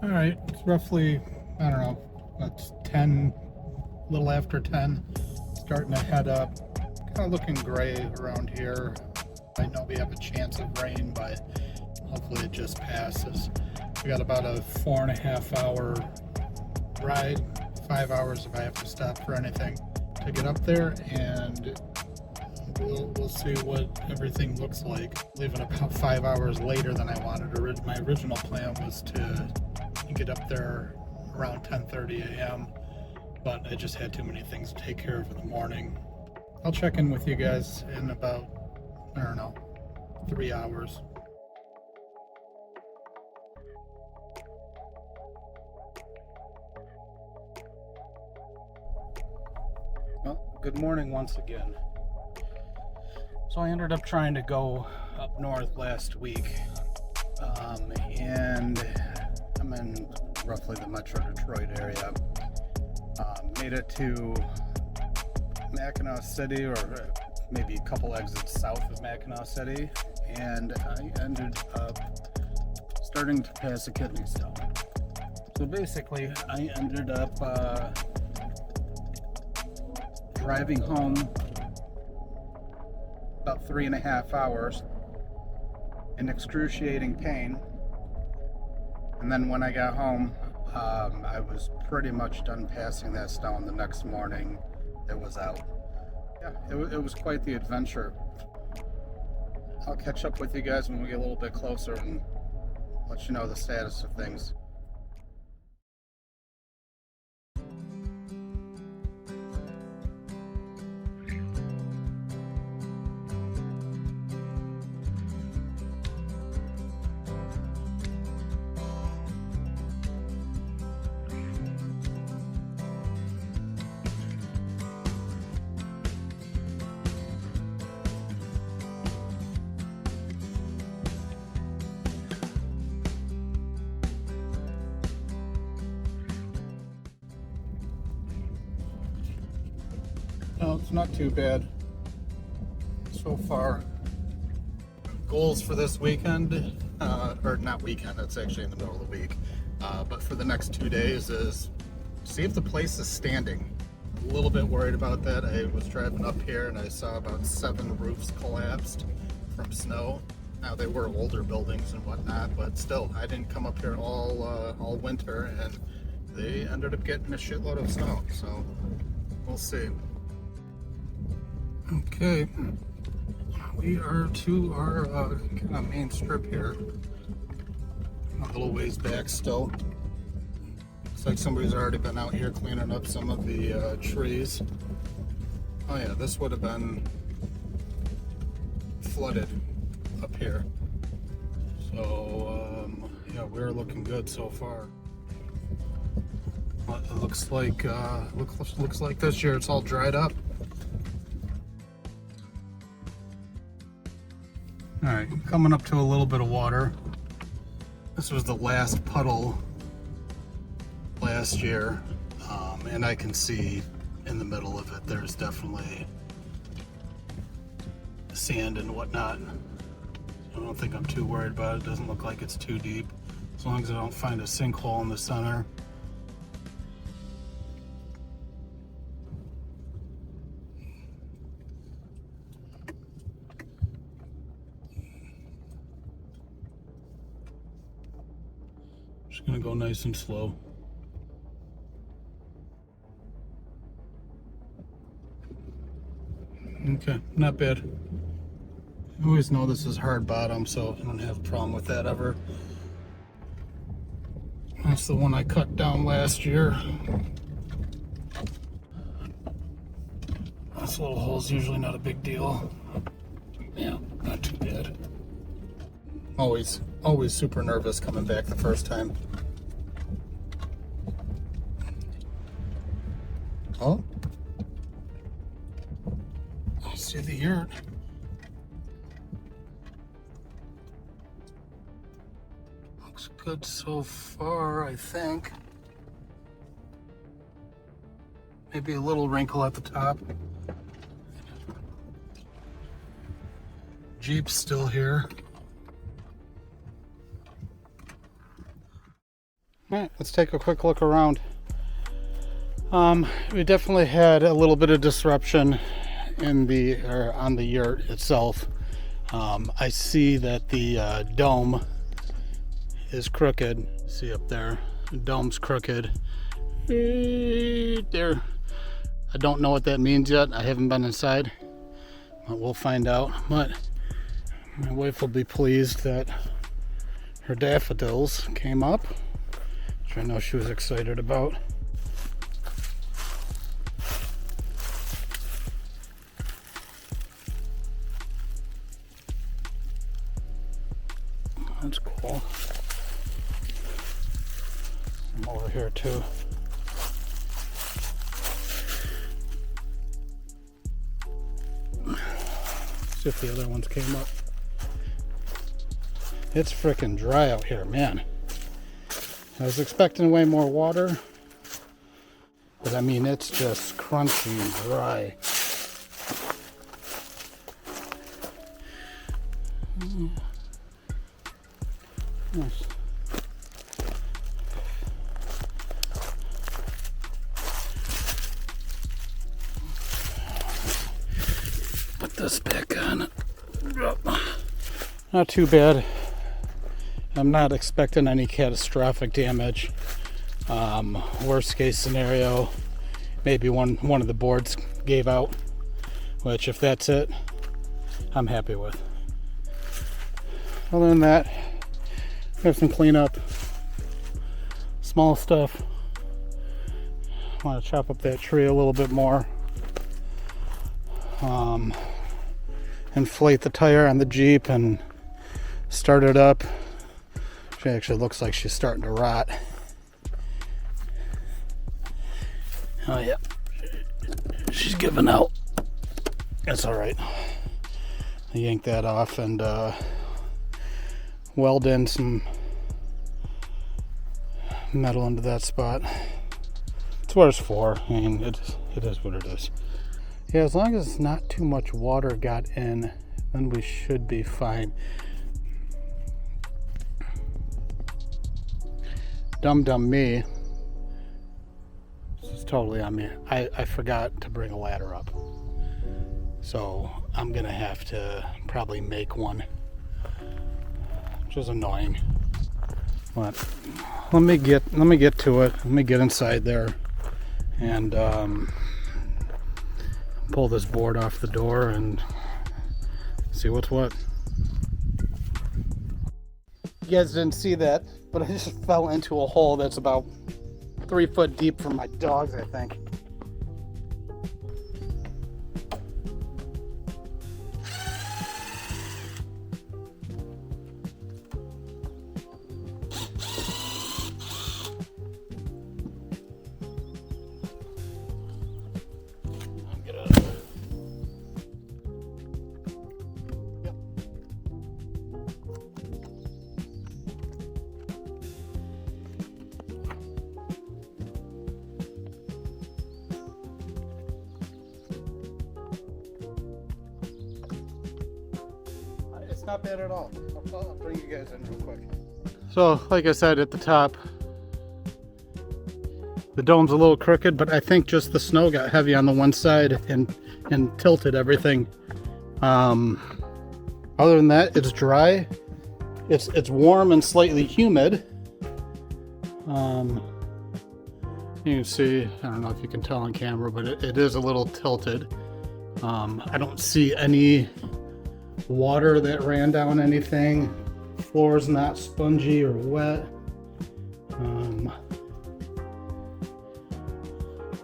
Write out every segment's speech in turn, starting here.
All right, it's roughly, I don't know, it's 10, a little after 10, starting to head up. Kind of looking gray around here. I know we have a chance of rain, but hopefully it just passes. We got about a 4.5 hour ride, 5 hours if I have to stop for anything to get up there, and we'll see what everything looks like. Leaving about 5 hours later than I wanted. My original plan was to get up there around 10:30 a.m., but I just had too many things to take care of in the morning. I'll check in with you guys in about, I don't know, 3 hours. Well, good morning once again. So I ended up trying to go up north last week, and I'm in roughly the Metro Detroit area. Made it to Mackinac City, or maybe a couple exits south of Mackinac City, and I ended up starting to pass a kidney stone. So basically, I ended up driving home about 3.5 hours in excruciating pain, and then when I got home, I was pretty much done passing that stone. The next morning it was out. Yeah, it was quite the adventure. I'll catch up with you guys when we get a little bit closer and let you know the status of things. No, it's not too bad so far. Goals for this weekend, or not weekend, it's actually in the middle of the week, but for the next 2 days is see if the place is standing. A little bit worried about that. I was driving up here and I saw about 7 roofs collapsed from snow. Now they were older buildings and whatnot, but still, I didn't come up here all winter, and they ended up getting a shitload of snow, so we'll see. Okay, we are to our kind of main strip here. A little ways back still. Looks like somebody's already been out here cleaning up some of the trees. Oh yeah, this would have been flooded up here. So yeah, we're looking good so far. But it looks like this year it's all dried up. Alright, coming up to a little bit of water. This was the last puddle last year, and I can see in the middle of it there's definitely sand and whatnot. I don't think I'm too worried about it. It doesn't look like it's too deep, as long as I don't find a sinkhole in the center. Just gonna go nice and slow. Okay, not bad. I always know this is hard bottom, so I don't have a problem with that ever. That's the one I cut down last year. This little hole's usually not a big deal. Yeah, not too bad. Always super nervous coming back the first time. Oh, I see the yurt. Looks good so far, I think. Maybe a little wrinkle at the top. Jeep's still here. Alright, let's take a quick look around. We definitely had a little bit of disruption on the yurt itself. I see that the dome is crooked. See up there, the dome's crooked. There. I don't know what that means yet. I haven't been inside, but we'll find out. But my wife will be pleased that her daffodils came up, which I know she was excited about. That's cool. I'm over here too. See if the other ones came up. It's freaking dry out here, man. I was expecting way more water, but I mean, it's just crunchy and dry. Nice. Put this back on. Not too bad. I'm not expecting any catastrophic damage. Worst case scenario, maybe one of the boards gave out, which if that's it, I'm happy with. Other than that, have some cleanup, small stuff. I want to chop up that tree a little bit more. Inflate the tire on the Jeep and start it up. She actually looks like she's starting to rot. Oh yeah, she's giving out. That's all right. I yanked that off and weld in some metal into that spot. It's what it's for. I mean, it is what it is. Yeah, as long as it's not too much water got in, then we should be fine. Dumb me. This is totally on me. I forgot to bring a ladder up. So I'm gonna have to probably make one, which is annoying. But let me get to it. Let me get inside there and pull this board off the door and see what's what. You guys didn't see that, but I just fell into a hole that's about 3 foot deep for my dogs, I think. It's not bad at all. I'll bring you guys in real quick. So, like I said at the top, the dome's a little crooked, but I think just the snow got heavy on the one side and tilted everything. Other than that, it's dry. It's warm and slightly humid. You can see, I don't know if you can tell on camera, but it is a little tilted. I don't see any water that ran down anything. Floor's not spongy or wet.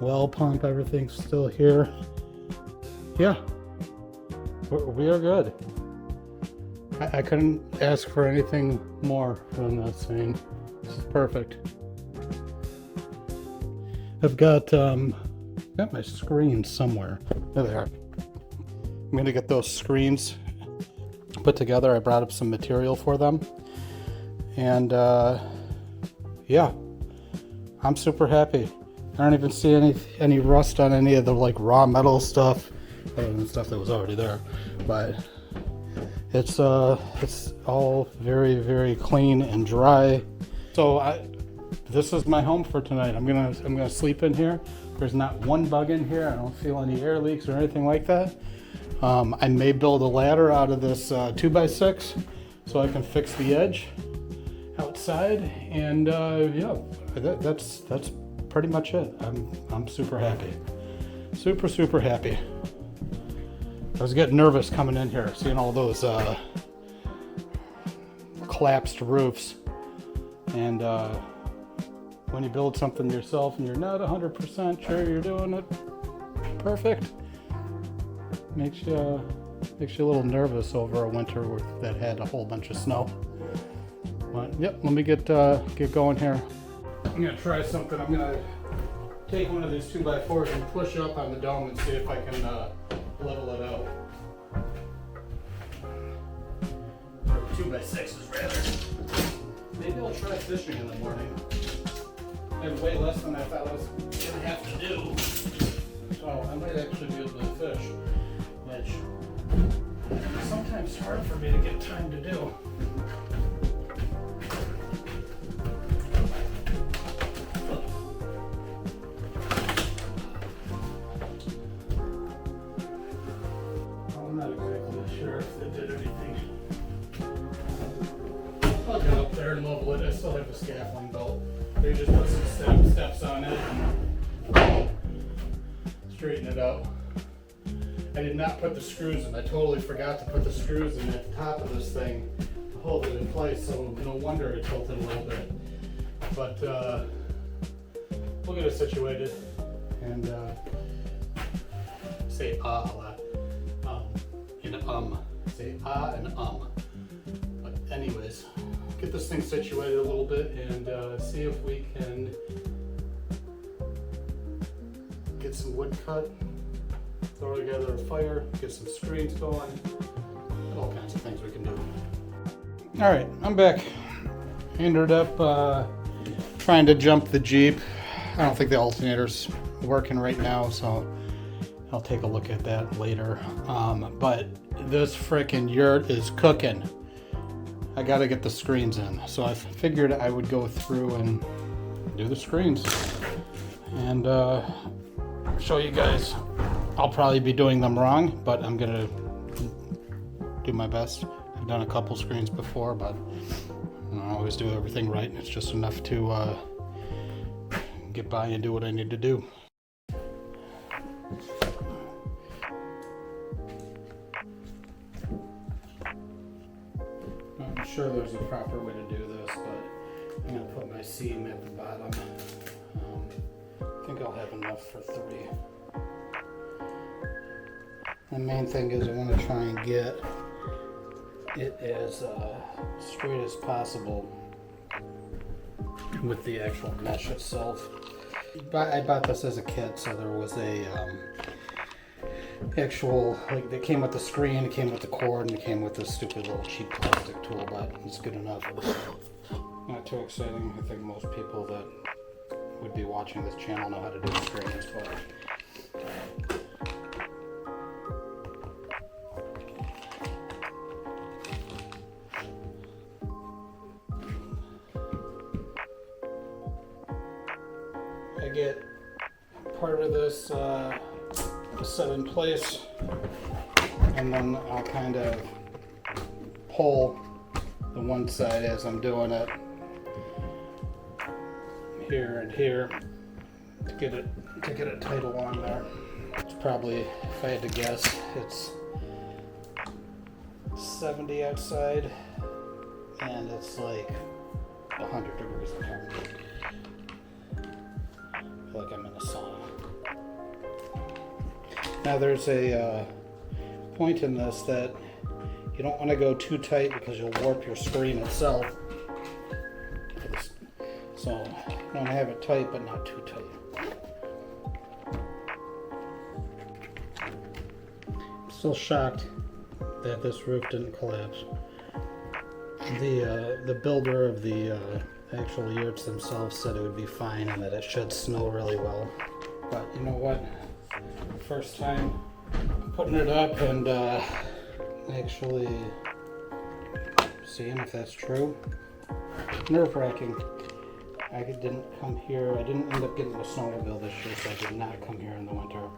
Well pump, everything's still here. Yeah, we are good. I couldn't ask for anything more from this thing. This is perfect. I've got my screens somewhere. There they are. I'm gonna get those screens put together. I brought up some material for them, and yeah, I'm super happy. I don't even see any rust on any of the like raw metal stuff, other than stuff that was already there. But it's all very, very clean and dry. So this is my home for tonight. I'm gonna sleep in here. There's not one bug in here. I don't feel any air leaks or anything like that. I may build a ladder out of this 2x6 so I can fix the edge outside, and yeah, that's pretty much it. I'm super happy, super happy. I was getting nervous coming in here, seeing all those collapsed roofs, and when you build something yourself and you're not 100% sure you're doing it perfect, makes you a little nervous over a winter that had a whole bunch of snow. But yep, let me get going here. I'm gonna try something. I'm gonna take one of these 2x4s and push up on the dome and see if I can level it out. Or 2x6s rather. Maybe I'll try fishing in the morning. I have way less than I thought I was gonna have to do. So I might actually be able to fish, which is sometimes hard for me to get time to do. I'm not exactly sure if they did anything. I'll get up there and level it. I still have the scaffolding belt. They just put some steps on it and straighten it out. I did not put the screws in. I totally forgot to put the screws in at the top of this thing to hold it in place, so no wonder it tilted a little bit. But we'll get it situated and say a lot. Say and But anyways, get this thing situated a little bit and see if we can get some wood cut, throw together a fire, get some screens going, all kinds of things we can do. All right, I'm back. Ended up trying to jump the Jeep. I don't think the alternator's working right now, so I'll take a look at that later. But this frickin' Yurt is cooking. I gotta get the screens in. So I figured I would go through and do the screens and show you guys. I'll probably be doing them wrong, but I'm gonna do my best. I've done a couple screens before, but I don't always do everything right. It's just enough to get by and do what I need to do. I'm sure there's a proper way to do this, but I'm going to put my seam at the bottom. I think I'll have enough for 3. The main thing is I want to try and get it as straight as possible with the actual mesh itself. But I bought this as a kit, so there was a actual, like, they came with the screen, it came with the cord, and it came with this stupid little cheap plastic tool, but it's good enough. Not too exciting. I think most people that would be watching this channel know how to do screens, but I get part of this set in place, and then I'll kind of pull the one side as I'm doing it here and here to get it tight along there. It's probably, if I had to guess, it's 70 outside and it's like 100 degrees in here. I feel like I'm in a sauna. Now there's a point in this that you don't want to go too tight because you'll warp your screen itself. So you want to have it tight but not too tight. I'm still shocked that this roof didn't collapse. The builder of the actual yurts themselves said it would be fine and that it should snow really well. But you know what? First time putting it up and actually seeing if that's true. Nerve-wracking. I didn't come here. I didn't end up getting a snowmobile this year, so I did not come here in the winter.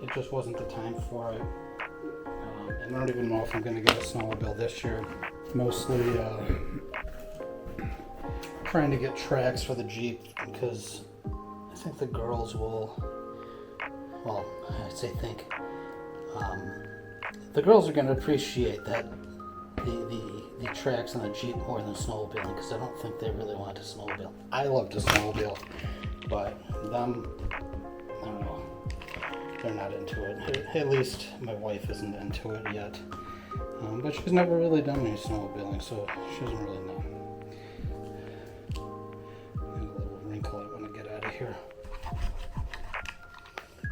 It just wasn't the time for it. And I don't even know if I'm going to get a snowmobile this year. Mostly trying to get tracks for the Jeep because I think the girls will, well, I say think, the girls are going to appreciate that the tracks on the Jeep more than snowmobiling because I don't think they really want to snowmobile. I love to snowmobile, but them, I don't know, they're not into it. At least my wife isn't into it yet. But she's never really done any snowmobiling, so she doesn't really know. Got a little wrinkle I want to get out of here.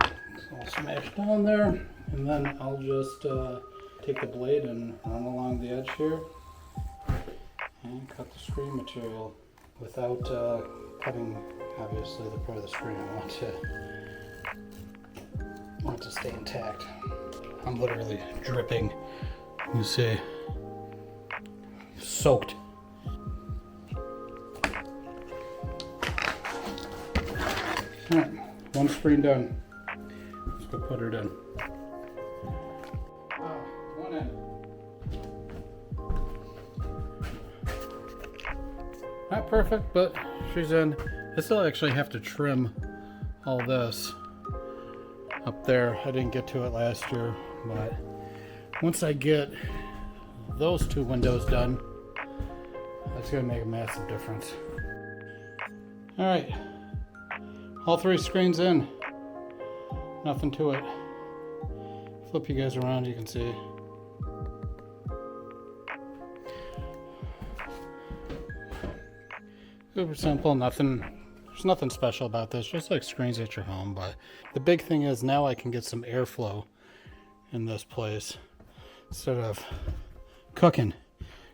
So I'll smash down there, and then I'll just take the blade and run along the edge here and cut the screen material without cutting, obviously, the part of the screen I want to stay intact. I'm literally dripping. You see, soaked. All right, one screen done. Let's go put it in. One end. Not perfect, but she's in. I still actually have to trim all this up there. I didn't get to it last year, but once I get those two windows done, that's going to make a massive difference. All right, all three screens in. Nothing to it. Flip you guys around, you can see. Super simple, nothing. There's nothing special about this, just like screens at your home. But the big thing is now I can get some airflow in this place instead of cooking,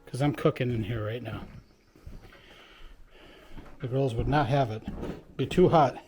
because I'm cooking in here right now. The girls would not have it. It'd be too hot.